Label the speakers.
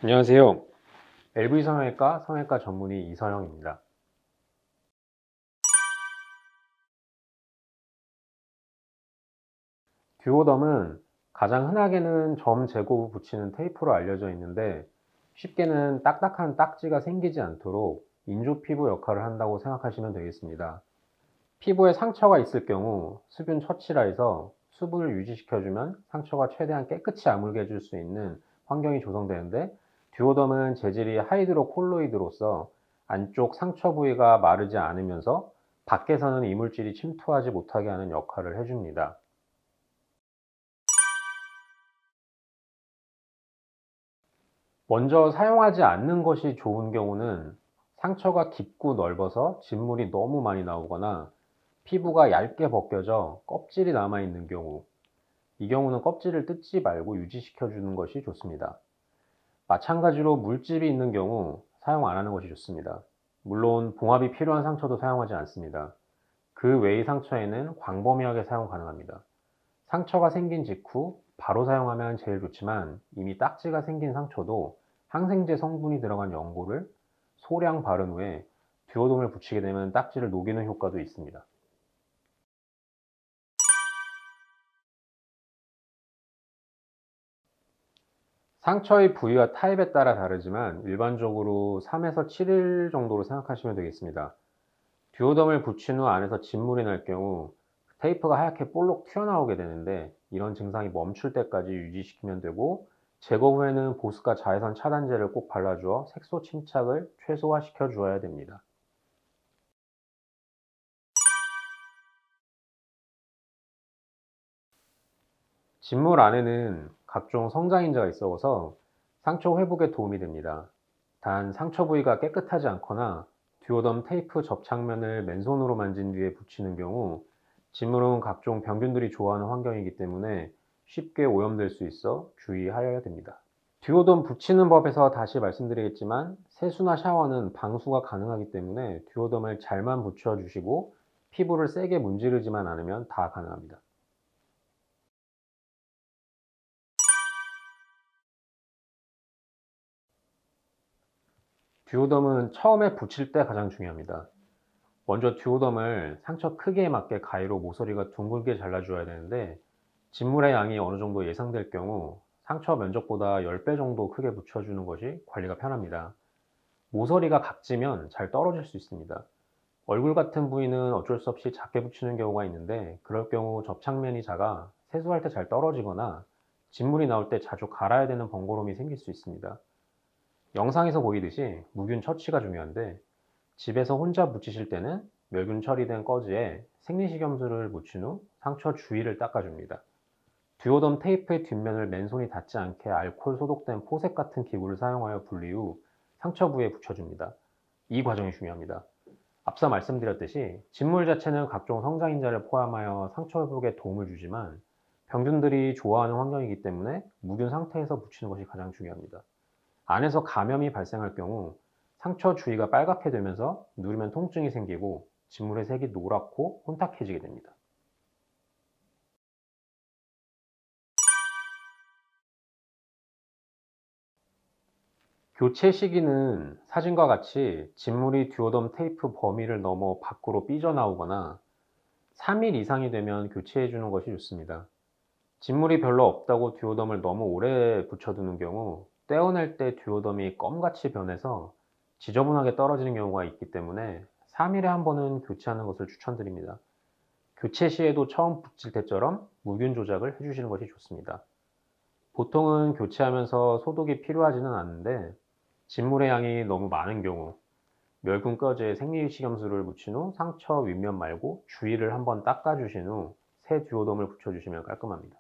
Speaker 1: 안녕하세요. LV 성형외과 성형외과 전문의 이서영입니다. 듀오덤은 가장 흔하게는 점 제거 후 붙이는 테이프로 알려져 있는데, 쉽게는 딱딱한 딱지가 생기지 않도록 인조 피부 역할을 한다고 생각하시면 되겠습니다. 피부에 상처가 있을 경우 수분 처치라 해서 수분을 유지시켜주면 상처가 최대한 깨끗이 아물게 해줄 수 있는 환경이 조성되는데, 듀오덤은 재질이 하이드로콜로이드로서 안쪽 상처 부위가 마르지 않으면서 밖에서는 이물질이 침투하지 못하게 하는 역할을 해줍니다. 먼저 사용하지 않는 것이 좋은 경우는 상처가 깊고 넓어서 진물이 너무 많이 나오거나 피부가 얇게 벗겨져 껍질이 남아있는 경우, 이 경우는 껍질을 뜯지 말고 유지시켜 주는 것이 좋습니다. 마찬가지로 물집이 있는 경우 사용 안 하는 것이 좋습니다. 물론 봉합이 필요한 상처도 사용하지 않습니다. 그 외의 상처에는 광범위하게 사용 가능합니다. 상처가 생긴 직후 바로 사용하면 제일 좋지만, 이미 딱지가 생긴 상처도 항생제 성분이 들어간 연고를 소량 바른 후에 듀오덤을 붙이게 되면 딱지를 녹이는 효과도 있습니다. 상처의 부위와 타입에 따라 다르지만 일반적으로 3에서 7일 정도로 생각하시면 되겠습니다. 듀오덤을 붙인 후 안에서 진물이 날 경우 테이프가 하얗게 볼록 튀어나오게 되는데, 이런 증상이 멈출 때까지 유지시키면 되고, 제거 후에는 보습과 자외선 차단제를 꼭 발라주어 색소 침착을 최소화시켜 주어야 됩니다. 진물 안에는 각종 성장인자가 있어서 상처 회복에 도움이 됩니다. 단 상처 부위가 깨끗하지 않거나 듀오덤 테이프 접착면을 맨손으로 만진 뒤에 붙이는 경우, 진물은 각종 병균들이 좋아하는 환경이기 때문에 쉽게 오염될 수 있어 주의하여야 됩니다. 듀오덤 붙이는 법에서 다시 말씀드리겠지만, 세수나 샤워는 방수가 가능하기 때문에 듀오덤을 잘만 붙여주시고 피부를 세게 문지르지만 않으면 다 가능합니다. 듀오덤은 처음에 붙일 때 가장 중요합니다. 먼저 듀오덤을 상처 크기에 맞게 가위로 모서리가 둥글게 잘라줘야 되는데, 진물의 양이 어느 정도 예상될 경우 상처 면적보다 10배 정도 크게 붙여주는 것이 관리가 편합니다. 모서리가 각지면 잘 떨어질 수 있습니다. 얼굴 같은 부위는 어쩔 수 없이 작게 붙이는 경우가 있는데, 그럴 경우 접착면이 작아 세수할 때 잘 떨어지거나 진물이 나올 때 자주 갈아야 되는 번거로움이 생길 수 있습니다. 영상에서 보이듯이 무균 처치가 중요한데, 집에서 혼자 붙이실 때는 멸균 처리된 꺼지에 생리식염수를 묻힌 후 상처 주위를 닦아줍니다. 듀오덤 테이프의 뒷면을 맨손이 닿지 않게 알코올 소독된 포색 같은 기구를 사용하여 분리 후 상처 부위에 붙여줍니다. 이 과정이 중요합니다. 앞서 말씀드렸듯이 진물 자체는 각종 성장인자를 포함하여 상처 회복에 도움을 주지만, 병균들이 좋아하는 환경이기 때문에 무균 상태에서 붙이는 것이 가장 중요합니다. 안에서 감염이 발생할 경우 상처 주위가 빨갛게 되면서 누르면 통증이 생기고 진물의 색이 노랗고 혼탁해지게 됩니다. 교체 시기는 사진과 같이 진물이 듀오덤 테이프 범위를 넘어 밖으로 삐져나오거나 3일 이상이 되면 교체해 주는 것이 좋습니다. 진물이 별로 없다고 듀오덤을 너무 오래 붙여두는 경우 떼어낼 때 듀오덤이 껌같이 변해서 지저분하게 떨어지는 경우가 있기 때문에 3일에 한 번은 교체하는 것을 추천드립니다. 교체 시에도 처음 붙일 때처럼 무균 조작을 해주시는 것이 좋습니다. 보통은 교체하면서 소독이 필요하지는 않는데, 진물의 양이 너무 많은 경우 멸균 꺼지에 생리식염수를 묻힌 후 상처 윗면 말고 주위를 한번 닦아주신 후 새 듀오덤을 붙여주시면 깔끔합니다.